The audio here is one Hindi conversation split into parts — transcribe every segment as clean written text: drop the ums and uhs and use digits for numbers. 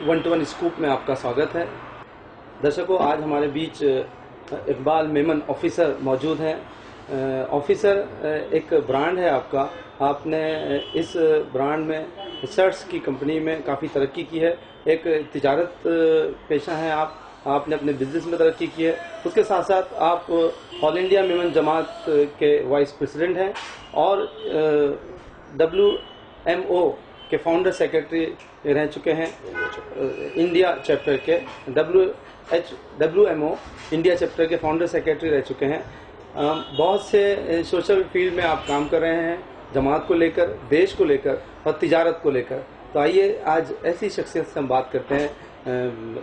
वन टू वन स्कूप में आपका स्वागत है। दर्शकों, आज हमारे बीच इकबाल मेमन ऑफिसर मौजूद हैं। ऑफिसर एक ब्रांड है आपका, आपने इस ब्रांड में शर्ट्स की कंपनी में काफ़ी तरक्की की है। एक तिजारत पेशा है आपने अपने बिजनेस में तरक्की की है। उसके साथ साथ आप ऑल इंडिया मेमन जमात के वाइस प्रेसिडेंट हैं और WMO के फाउंडर सेक्रेटरी रह चुके हैं। इंडिया चैप्टर के WMO इंडिया चैप्टर के फाउंडर सेक्रेटरी रह चुके हैं। बहुत से सोशल फील्ड में आप काम कर रहे हैं, जमात को लेकर, देश को लेकर और तिजारत को लेकर। तो आइए आज ऐसी शख्सियत से हम बात करते हैं।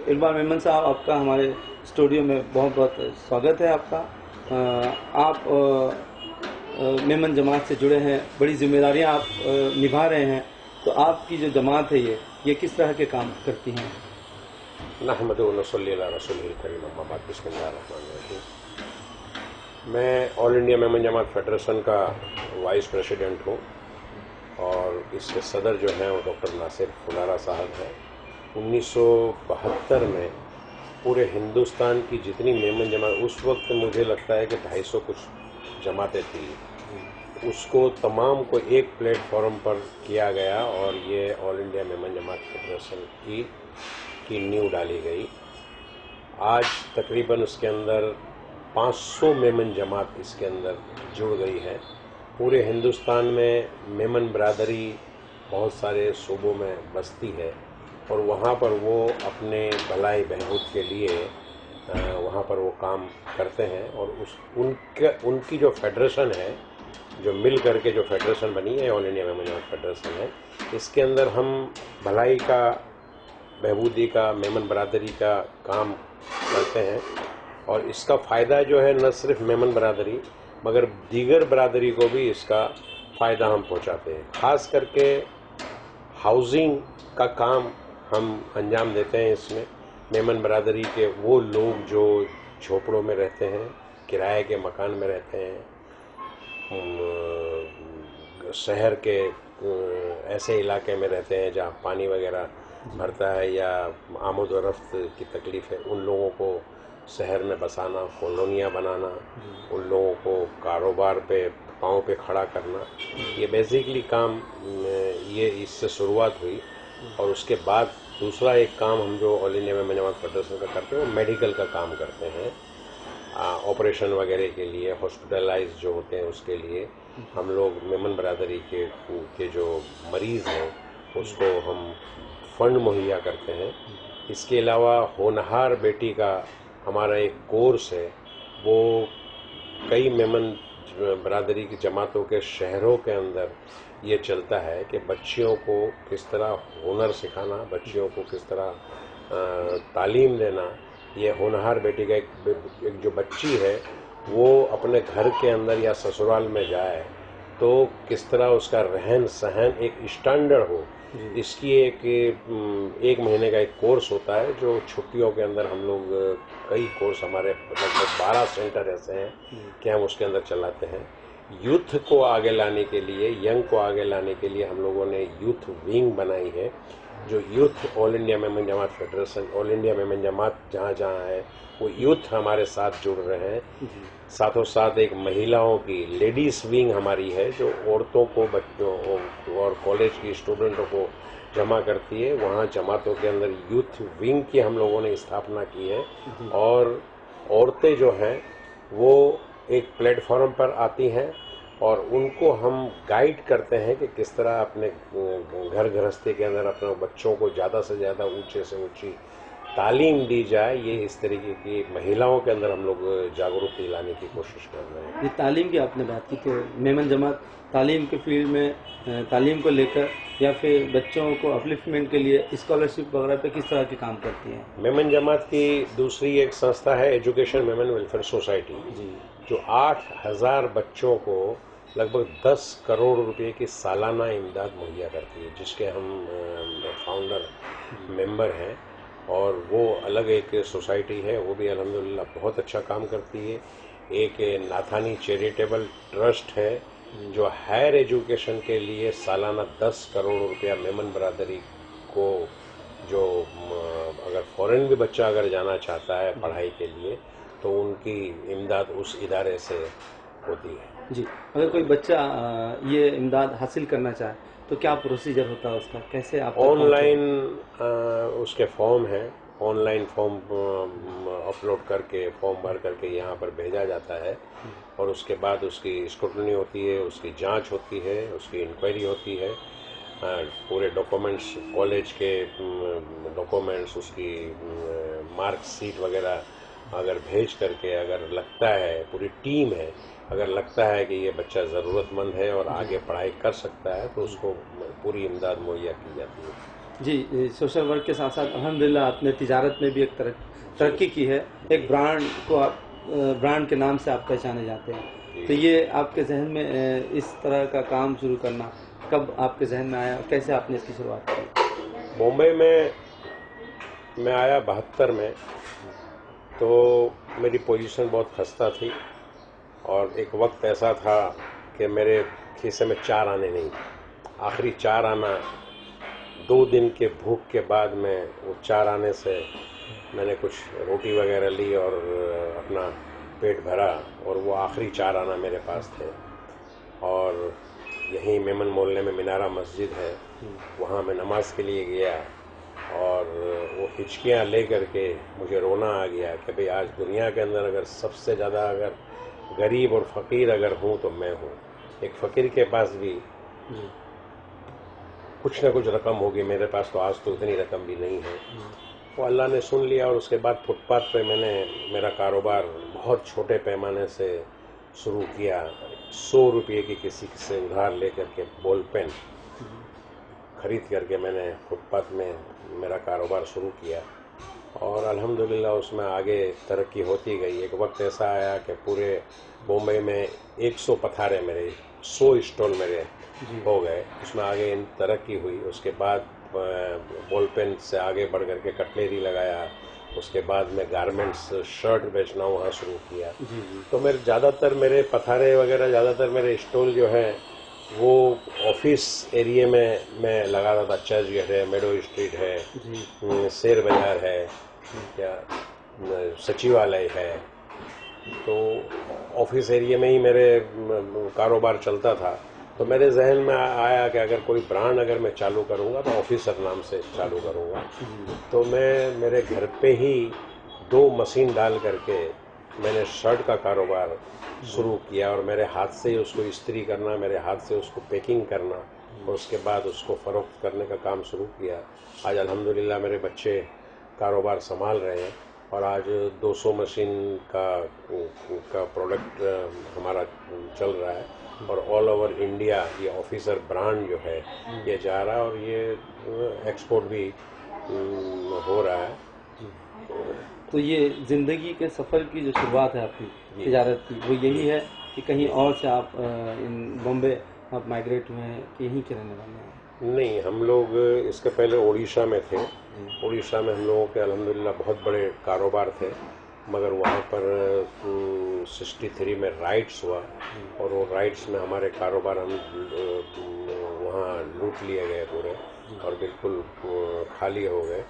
इकबाल मेमन साहब, आपका हमारे स्टूडियो में बहुत बहुत स्वागत है आपका। आप मेमन जमात से जुड़े हैं, बड़ी जिम्मेदारियां आप निभा रहे हैं। तो आपकी जो जमात है ये किस तरह के काम करती हैं? नहमदु व नसल्ली अला रसूलिल करीम, अम्मा बाद, बिस्मिल्लाहिर रहमानिर रहीम। मैं ऑल इंडिया मेमन जमात फेडरेशन का वाइस प्रेसिडेंट हूँ और इसके सदर जो हैं वो डॉक्टर नासिर फुलारा साहब हैं। 1972 में पूरे हिंदुस्तान की जितनी मेमन जमात, उस वक्त मुझे लगता है कि 250 कुछ जमातें थी, उसको तमाम को एक प्लेटफॉर्म पर किया गया और ये ऑल इंडिया मेमन जमात फेडरेशन की नींव डाली गई। आज तकरीबन उसके अंदर 500 मेमन जमात इसके अंदर जुड़ गई है। पूरे हिंदुस्तान में मेमन बरादरी बहुत सारे सूबों में बसती है और वहाँ पर वो अपने भलाई बहबूद के लिए वहाँ पर वो काम करते हैं। और उनकी जो फेडरेशन है, जो मिल करके जो फेडरेशन बनी है, ऑल इंडिया मेमन जमात फेडरेशन है, इसके अंदर हम भलाई का, बहबूदी का, मेमन बरादरी का काम करते हैं। और इसका फ़ायदा जो है न सिर्फ मेमन बरादरी मगर दीगर बरादरी को भी इसका फ़ायदा हम पहुंचाते हैं। ख़ास करके हाउसिंग का काम हम अंजाम देते हैं। इसमें मेमन बरादरी के वो लोग जो झोपड़ों में रहते हैं, किराए के मकान में रहते हैं, शहर के ऐसे इलाके में रहते हैं जहाँ पानी वगैरह भरता है या आमद व रफ्त की तकलीफ़ है, उन लोगों को शहर में बसाना, कॉलोनियाँ बनाना, उन लोगों को कारोबार पे पाँव पे खड़ा करना, ये बेसिकली काम ये इससे शुरुआत हुई। और उसके बाद दूसरा एक काम हम जो ऑल इंडिया मेमन जमात फेडरेशन का करते हैं वो मेडिकल का काम करते हैं। ऑपरेशन वगैरह के लिए, हॉस्पिटलाइज जो होते हैं उसके लिए हम लोग मेमन बरादरी के जो मरीज़ हैं उसको हम फंड मुहैया करते हैं। इसके अलावा होनहार बेटी का हमारा एक कोर्स है, वो कई मेमन बरादरी की जमातों के शहरों के अंदर ये चलता है कि बच्चियों को किस तरह हुनर सिखाना, बच्चियों को किस तरह तालीम देना। ये होनहार बेटी का एक जो बच्ची है वो अपने घर के अंदर या ससुराल में जाए तो किस तरह उसका रहन सहन एक स्टैंडर्ड हो, इसकी एक महीने का एक कोर्स होता है जो छुट्टियों के अंदर हम लोग कई कोर्स, हमारे लगभग 12 सेंटर ऐसे हैं कि हम उसके अंदर चलाते हैं। यूथ को आगे लाने के लिए, यंग को आगे लाने के लिए हम लोगों ने यूथ विंग बनाई है। जो यूथ ऑल इंडिया मेमन जमात फेडरेशन, ऑल इंडिया मेमन जमात जहाँ जहाँ है वो यूथ हमारे साथ जुड़ रहे हैं। साथों साथ एक महिलाओं की लेडीज़ विंग हमारी है जो औरतों को, बच्चों और कॉलेज की स्टूडेंटों को जमा करती है। वहाँ जमातों के अंदर यूथ विंग की हम लोगों ने स्थापना की है और औरतें जो हैं वो एक प्लेटफॉर्म पर आती हैं और उनको हम गाइड करते हैं कि किस तरह अपने घर गृहस्थी के अंदर अपने बच्चों को ज़्यादा से ज़्यादा ऊंचे से ऊंची तालीम दी जाए। ये इस तरीके की महिलाओं के अंदर हम लोग जागरूकता लाने की कोशिश कर रहे हैं। ये तालीम की आपने बात की कि मेमन जमात तालीम के फील्ड में तालीम को लेकर या फिर बच्चों को अपलिफ्टमेंट के लिए स्कॉलरशिप वगैरह पे किस तरह के काम करती है? मेमन जमात की दूसरी एक संस्था है एजुकेशन मेमन वेलफेयर सोसाइटी जी, जो 8000 बच्चों को लगभग 10 करोड़ रुपए की सालाना इमदाद मुहैया करती है, जिसके हम फाउंडर मेंबर हैं। और वो अलग एक सोसाइटी है, वो भी अल्हम्दुलिल्लाह बहुत अच्छा काम करती है। एक नाथानी चैरिटेबल ट्रस्ट है जो हायर एजुकेशन के लिए सालाना 10 करोड़ रुपया मेमन बरादरी को जो अगर फॉरेन भी बच्चा अगर जाना चाहता है पढ़ाई के लिए तो उनकी इमदाद उस इदारे से होती है। जी, अगर कोई बच्चा ये इमदाद हासिल करना चाहे तो क्या प्रोसीजर होता है उसका, कैसे आप ऑनलाइन उसके फॉर्म हैं, ऑनलाइन फॉर्म अपलोड करके फॉर्म भर करके यहाँ पर भेजा जाता है और उसके बाद उसकी स्क्रूटनी होती है, उसकी जांच होती है, उसकी इंक्वायरी होती है, पूरे डॉक्यूमेंट्स कॉलेज के डॉक्यूमेंट्स, उसकी मार्कशीट वगैरह अगर भेज करके अगर लगता है, पूरी टीम है, अगर लगता है कि ये बच्चा ज़रूरतमंद है और आगे पढ़ाई कर सकता है तो उसको पूरी इमदाद मुहैया की जाती है। जी, सोशल वर्क के साथ साथ अल्हम्दुलिल्लाह आपने तिजारत में भी एक तरक्की की है, एक ब्रांड को आप ब्रांड के नाम से आप पहचाने जाते हैं। तो ये आपके जहन में इस तरह का काम शुरू करना कब आपके जहन में आया, कैसे आपने इसकी शुरुआत की? बॉम्बे में मैं आया 72 में, तो मेरी पोजीशन बहुत खस्ता थी और एक वक्त ऐसा था कि मेरे खीसे में 4 आने नहीं, आखिरी 4 आना 2 दिन के भूख के बाद में वो 4 आने से मैंने कुछ रोटी वगैरह ली और अपना पेट भरा और वो आखिरी 4 आना मेरे पास थे। और यहीं मेमन मोहल्ले में मीनारा मस्जिद है, वहाँ मैं नमाज के लिए गया और वो हिचकियाँ ले करके मुझे रोना आ गया कि भाई आज दुनिया के अंदर अगर सबसे ज़्यादा अगर गरीब और फ़कीर अगर हूँ तो मैं हूँ। एक फ़कीर के पास भी कुछ ना कुछ रकम होगी, मेरे पास तो आज तो इतनी रकम भी नहीं है। वो अल्लाह ने सुन लिया और उसके बाद फुटपाथ पे मैंने मेरा कारोबार बहुत छोटे पैमाने से शुरू किया। 100 रुपये की किसी से उधार ले करके बॉल पेन खरीद करके मैंने फुटपाथ में मेरा कारोबार शुरू किया और अल्हम्दुलिल्लाह उसमें आगे तरक्की होती गई। एक वक्त ऐसा आया कि पूरे बॉम्बे में 100 पथारे मेरे, 100 स्टॉल मेरे हो गए, उसमें आगे तरक्की हुई। उसके बाद बॉल पेन से आगे बढ़ करके कटलेरी लगाया, उसके बाद मैं गारमेंट्स शर्ट बेचना वहाँ शुरू किया। तो मेरे ज़्यादातर मेरे पथारे वगैरह ज़्यादातर मेरे स्टॉल जो है वो ऑफिस एरिया में मैं लगाता था। चर्च गेट है, मेडो स्ट्रीट है, शेर बाजार है, क्या सचिवालय है, तो ऑफिस एरिया में ही मेरे कारोबार चलता था। तो मेरे जहन में आया कि अगर कोई ब्रांड अगर मैं चालू करूंगा तो ऑफिसर नाम से चालू करूंगा। तो मैं मेरे घर पे ही 2 मशीन डाल करके मैंने शर्ट का कारोबार शुरू किया और मेरे हाथ से ही उसको इस्त्री करना, मेरे हाथ से उसको पैकिंग करना और उसके बाद उसको फ़रोख्त करने का काम शुरू किया। आज अल्हम्दुलिल्लाह मेरे बच्चे कारोबार संभाल रहे हैं और आज 200 मशीन का प्रोडक्ट हमारा चल रहा है और ऑल ओवर इंडिया ये ऑफिसर ब्रांड जो है ये जा रहा है और ये एक्सपोर्ट भी हो रहा है। तो ये ज़िंदगी के सफ़र की जो शुरुआत है आपकी तिजारत की, वो यही है कि कहीं और से आप इन बॉम्बे आप माइग्रेट हुए हैं कि यहीं के रहने वाले हैं? नहीं, हम लोग इसके पहले उड़ीसा में थे। उड़ीसा में हम लोगों के अल्हम्दुलिल्लाह बहुत बड़े कारोबार थे, मगर वहाँ पर 63 में राइट्स हुआ और वो राइट्स में हमारे कारोबार हम वहाँ लूट लिए गए पूरे और बिल्कुल खाली हो गए।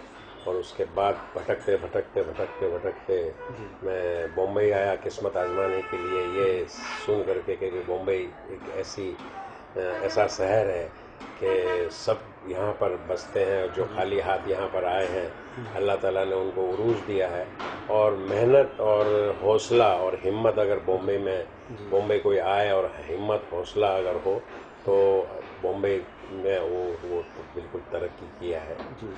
और उसके बाद भटकते भटकते भटकते भटकते मैं बॉम्बे आया किस्मत आजमाने के लिए, ये सुन करके कि बॉम्बे एक ऐसा शहर है कि सब यहाँ पर बसते हैं, जो खाली हाथ यहाँ पर आए हैं अल्लाह ताला ने उनको उरूज दिया है। और मेहनत और हौसला और हिम्मत अगर बॉम्बे कोई आए और हिम्मत हौसला अगर हो तो बॉम्बे में वो बिल्कुल तरक्की किया है। जी,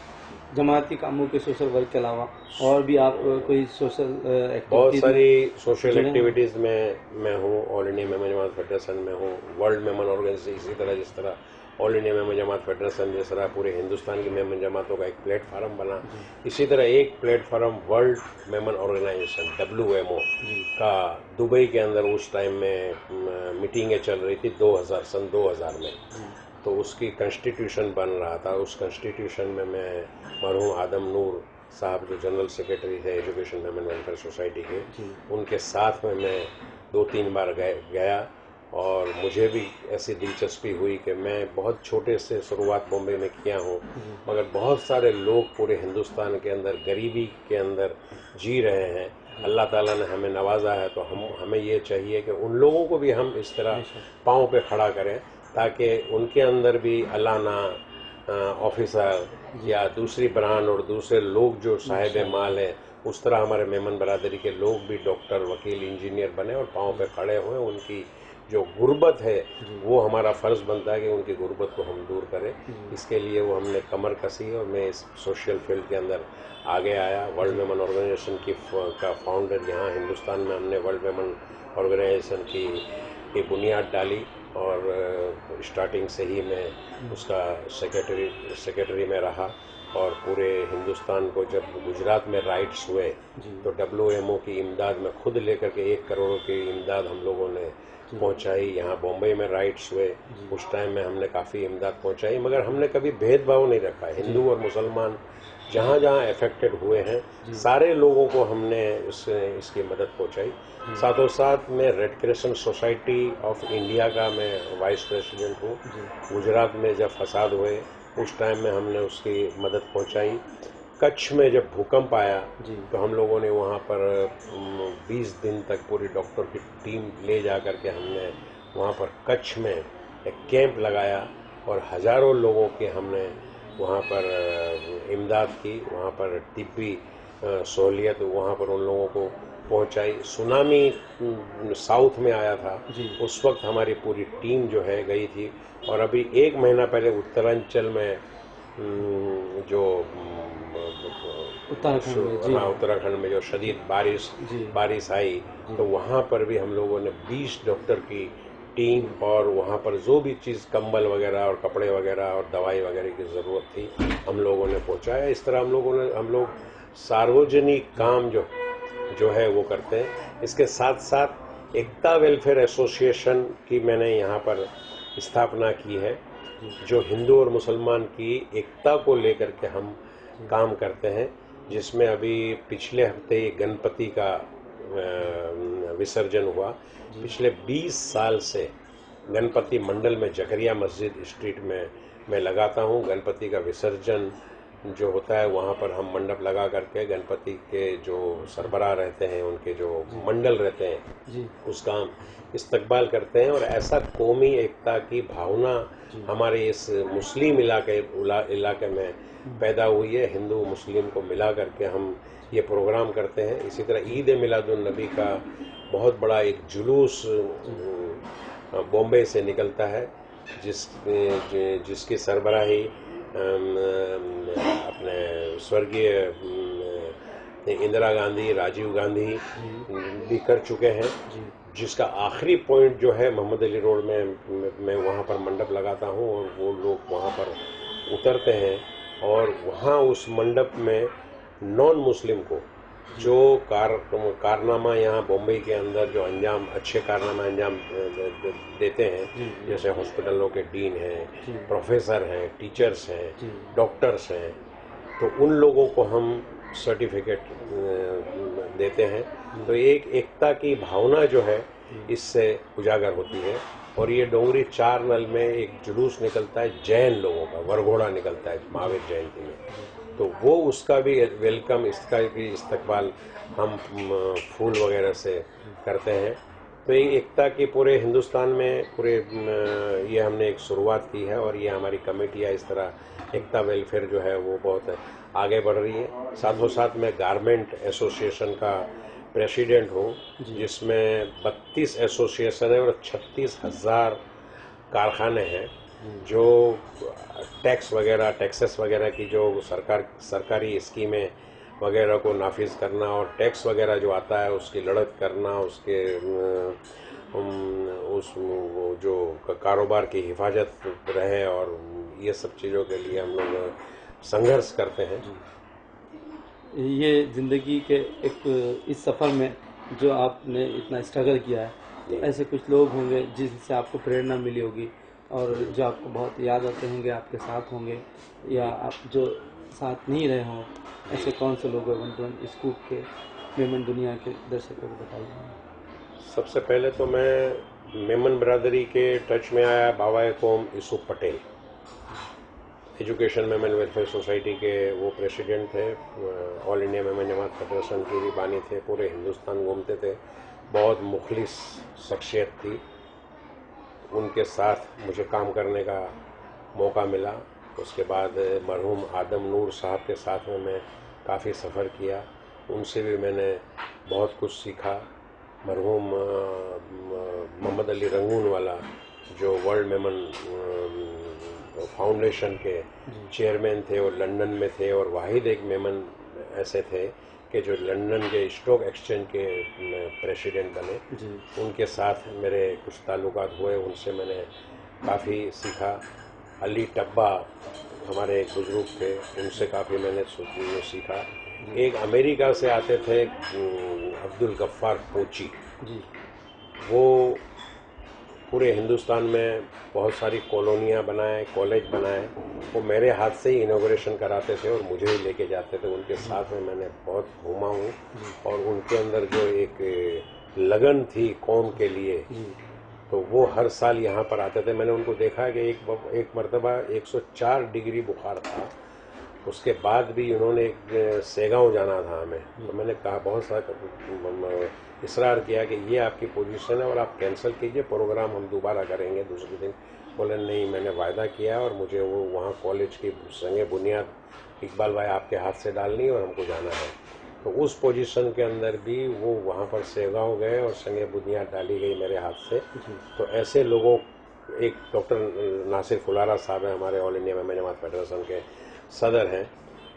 जमाती कामों के सोशल वर्क के अलावा और भी आप कोई सोशल बहुत सारी सोशल एक्टिविटीज़ में मैं हूँ। ऑल इंडिया मेमन जमात फेडरेशन में हूँ, वर्ल्ड मेमन ऑर्गेनाइजेशन, इसी तरह जिस तरह ऑल इंडिया मेमन जमात फेडरेशन जिस तरह पूरे हिंदुस्तान की मेमन जमातों का एक प्लेटफार्म बना, इसी तरह एक प्लेटफार्म वर्ल्ड मेमन ऑर्गेनाइजेशन WMO का दुबई के अंदर उस टाइम में मीटिंगें चल रही थी सन 2000 में, तो उसकी कॉन्स्टिट्यूशन बन रहा था। उस कॉन्स्टिट्यूशन में मैं मरहूम आदम नूर साहब जो जनरल सेक्रेटरी थे एजुकेशन मेमन वेलफेयर सोसाइटी के, उनके साथ में मैं 2-3 बार गया और मुझे भी ऐसी दिलचस्पी हुई कि मैं बहुत छोटे से शुरुआत बॉम्बे में किया हूँ, मगर बहुत सारे लोग पूरे हिंदुस्तान के अंदर गरीबी के अंदर जी रहे हैं। अल्लाह ताला ने हमें नवाजा है, तो हमें ये चाहिए कि उन लोगों को भी हम इस तरह पाँव पे खड़ा करें, ताकि उनके अंदर भी अलाना ऑफिसर या दूसरी ब्रांड और दूसरे लोग जो साहिब माल हैं, उस तरह हमारे मेमन बरादरी के लोग भी डॉक्टर, वकील, इंजीनियर बने और पाँव पे खड़े हुए। उनकी जो गुर्बत है वो हमारा फ़र्ज़ बनता है कि उनकी गुर्बत को हम दूर करें। इसके लिए वो हमने कमर कसी और मैं इस सोशल फील्ड के अंदर आगे आया। वर्ल्ड वेमन ऑर्गेनाइजेशन का फाउंडर यहाँ हिंदुस्तान में हमने वर्ल्ड वेमन ऑर्गेनाइजेशन की बुनियाद डाली और स्टार्टिंग से ही मैं उसका सेक्रेटरी में रहा। और पूरे हिंदुस्तान को जब गुजरात में राइट्स हुए तो WMO की इमदाद में खुद लेकर के 1 करोड़ की इमदाद हम लोगों ने पहुंचाई। यहाँ बॉम्बे में राइट्स हुए, उस टाइम में हमने काफ़ी इमदाद पहुंचाई, मगर हमने कभी भेदभाव नहीं रखा। हिंदू और मुसलमान जहाँ जहाँ अफेक्टेड हुए हैं सारे लोगों को हमने इसकी मदद पहुंचाई। साथों साथ मैं red crescent society of India का मैं वाइस प्रेसिडेंट हूँ। गुजरात में जब फसाद हुए उस टाइम में हमने उसकी मदद पहुंचाई। कच्छ में जब भूकंप आया तो हम लोगों ने वहाँ पर 20 दिन तक पूरी डॉक्टर की टीम ले जा कर के हमने वहाँ पर कच्छ में एक कैंप लगाया और हज़ारों लोगों के हमने वहाँ पर इमदाद की, वहाँ पर तिब्बी सहूलियत वहाँ पर उन लोगों को पहुँचाई। सुनामी साउथ में आया था, उस वक्त हमारी पूरी टीम जो है गई थी। और अभी 1 महीना पहले उत्तरांचल में जो उत्तराखंड में जो शदीद बारिश आई, तो वहाँ पर भी हम लोगों ने 20 डॉक्टर की टीम और वहाँ पर जो भी चीज़ कंबल वगैरह और कपड़े वगैरह और दवाई वगैरह की ज़रूरत थी हम लोगों ने पहुँचाया। इस तरह हम लोग सार्वजनिक काम जो है वो करते हैं। इसके साथ साथ एकता वेलफेयर एसोसिएशन की मैंने यहाँ पर स्थापना की है, जो हिंदू और मुसलमान की एकता को लेकर के हम काम करते हैं, जिसमें अभी पिछले हफ्ते गणपति का विसर्जन हुआ। पिछले 20 साल से गणपति मंडल में जकरिया मस्जिद स्ट्रीट में मैं लगाता हूँ। गणपति का विसर्जन जो होता है वहाँ पर हम मंडप लगा करके गणपति के जो सरबराह रहते हैं, उनके जो मंडल रहते हैं, उसका हम इस्तकबाल करते हैं। और ऐसा कौमी एकता की भावना हमारे इस मुस्लिम इलाके में पैदा हुई है। हिंदू मुस्लिम को मिला करके हम ये प्रोग्राम करते हैं। इसी तरह ईद मिलादुन नबी का बहुत बड़ा एक जुलूस बॉम्बे से निकलता है, जिसकी सरबराही अपने स्वर्गीय इंदिरा गांधी, राजीव गांधी भी कर चुके हैं। जिसका आखिरी पॉइंट जो है मोहम्मद अली रोड में मैं वहाँ पर मंडप लगाता हूँ और वो लोग वहाँ पर उतरते हैं और वहाँ उस मंडप में नॉन मुस्लिम को जो कारनामा यहाँ बॉम्बे के अंदर जो अच्छे कारनामा अंजाम देते हैं, जैसे हॉस्पिटलों के डीन हैं, प्रोफेसर हैं, टीचर्स हैं, डॉक्टर्स हैं, तो उन लोगों को हम सर्टिफिकेट देते हैं। तो एक एकता की भावना जो है इससे उजागर होती है। और ये डोंगरी 4 नल में एक जुलूस निकलता है जैन लोगों का, वरघोड़ा निकलता है महावीर जयंती में, तो वो उसका भी वेलकम, इसका भी इस्तकबाल हम फूल वगैरह से करते हैं। तो ये एकता की पूरे हिंदुस्तान में ये हमने एक शुरुआत की है और ये हमारी कमेटियाँ इस तरह एकता वेलफेयर जो है वो बहुत आगे बढ़ रही है। साथों साथ मैं गारमेंट एसोसिएशन का प्रेसिडेंट हूँ, जिसमें 32 एसोसिएशन है और 36,000 कारखाने हैं जो टैक्सेस वगैरह की जो सरकारी स्कीमें वगैरह को नाफिज करना और टैक्स वगैरह जो आता है उसकी लड़त करना, उसके उस जो कारोबार की हिफाजत रहे, और ये सब चीज़ों के लिए हम लोग संघर्ष करते हैं। ये ज़िंदगी के इस सफ़र में जो आपने इतना स्ट्रगल किया है, तो ऐसे कुछ लोग होंगे जिनसे आपको प्रेरणा मिली होगी और जो आपको बहुत याद आते होंगे, आपके साथ होंगे, या आप जो साथ नहीं रहे हों, ऐसे कौन से लोग हैं स्कूप के मेमन दुनिया के दर्शकों को बताइए। सबसे पहले तो मैं मेमन बरादरी के टच में आया बाबा कौम Yusuf Patel, education Memon welfare society के वो प्रेसिडेंट थे। ऑल इंडिया मेमन जमात फेडरेशन के भी बानी थे, पूरे हिंदुस्तान घूमते थे, बहुत मुखलिस शख्सियत थी। उनके साथ मुझे काम करने का मौका मिला। उसके बाद मरहूम आदम नूर साहब के साथ में मैं काफ़ी सफ़र किया, उनसे भी मैंने बहुत कुछ सीखा। मरहूम मोहम्मद अली रंगून वाला जो वर्ल्ड मेमन फाउंडेशन के चेयरमैन थे और लंदन में थे, और वाहिद एक मेमन ऐसे थे कि जो लंदन के स्टॉक एक्सचेंज के प्रेसिडेंट बने। उनके साथ मेरे कुछ ताल्लुकात हुए, उनसे मैंने काफ़ी सीखा। अली टब्बा हमारे एक बुजुर्ग थे, उनसे काफ़ी मैंने सीखा। एक अमेरिका से आते थे अब्दुल गफ्फार पोची, वो पूरे हिंदुस्तान में बहुत सारी कॉलोनियाँ बनाए, कॉलेज बनाए। वो मेरे हाथ से ही इनॉग्रेशन कराते थे और मुझे ही लेके जाते थे। उनके साथ में मैंने बहुत घूमा हूँ, और उनके अंदर जो एक लगन थी कौम के लिए, तो वो हर साल यहाँ पर आते थे। मैंने उनको देखा कि एक मरतबा 104 डिग्री बुखार था, उसके बाद भी उन्होंने सेगांव जाना था हमें, तो मैंने कहा, बहुत सारा इसरार किया कि ये आपकी पोजीशन है और आप कैंसिल कीजिए, प्रोग्राम हम दोबारा करेंगे दूसरे दिन। बोले नहीं, मैंने वायदा किया और मुझे वो वहाँ कॉलेज की संगे बुनियाद इकबाल भाई आपके हाथ से डालनी है और हमको जाना है। तो उस पोजीशन के अंदर भी वो वहाँ पर सेगांव गए और संगे बुनियाद डाली गई मेरे हाथ से। तो ऐसे लोगों, एक डॉक्टर नासिर फुलारा साहब हैं, हमारे ऑल इंडिया मेमन जमात फेडरेशन के सदर हैं,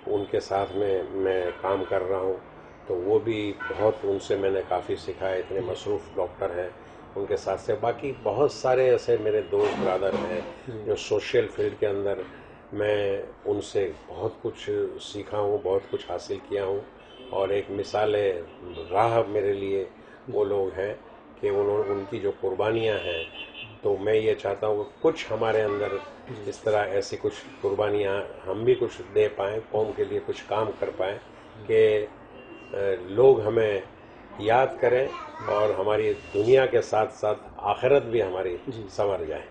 उनके साथ में मैं काम कर रहा हूँ। तो वो भी बहुत, उनसे मैंने काफ़ी सीखा है, इतने मसरूफ़ डॉक्टर हैं। उनके साथ से बाकी बहुत सारे ऐसे मेरे दोस्त ब्रदर हैं जो सोशल फील्ड के अंदर, मैं उनसे बहुत कुछ सीखा हूँ, बहुत कुछ हासिल किया हूँ। और एक मिसाल राह मेरे लिए वो लोग हैं कि उनकी जो कुर्बानियाँ हैं, तो मैं ये चाहता हूँ कि कुछ हमारे अंदर इस तरह ऐसी कुछ कुर्बानियाँ हम भी कुछ दे पाएँ, कौम के लिए कुछ काम कर पाएँ, कि लोग हमें याद करें और हमारी दुनिया के साथ साथ आखिरत भी हमारी संवर जाए।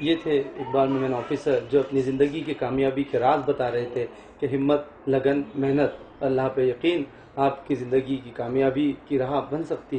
ये थे इकबाल मेमन ऑफिसर, जो अपनी ज़िंदगी की कामयाबी के राज बता रहे थे कि हिम्मत, लगन, मेहनत, अल्लाह पे यकीन आपकी ज़िंदगी की कामयाबी की राह बन सकती है।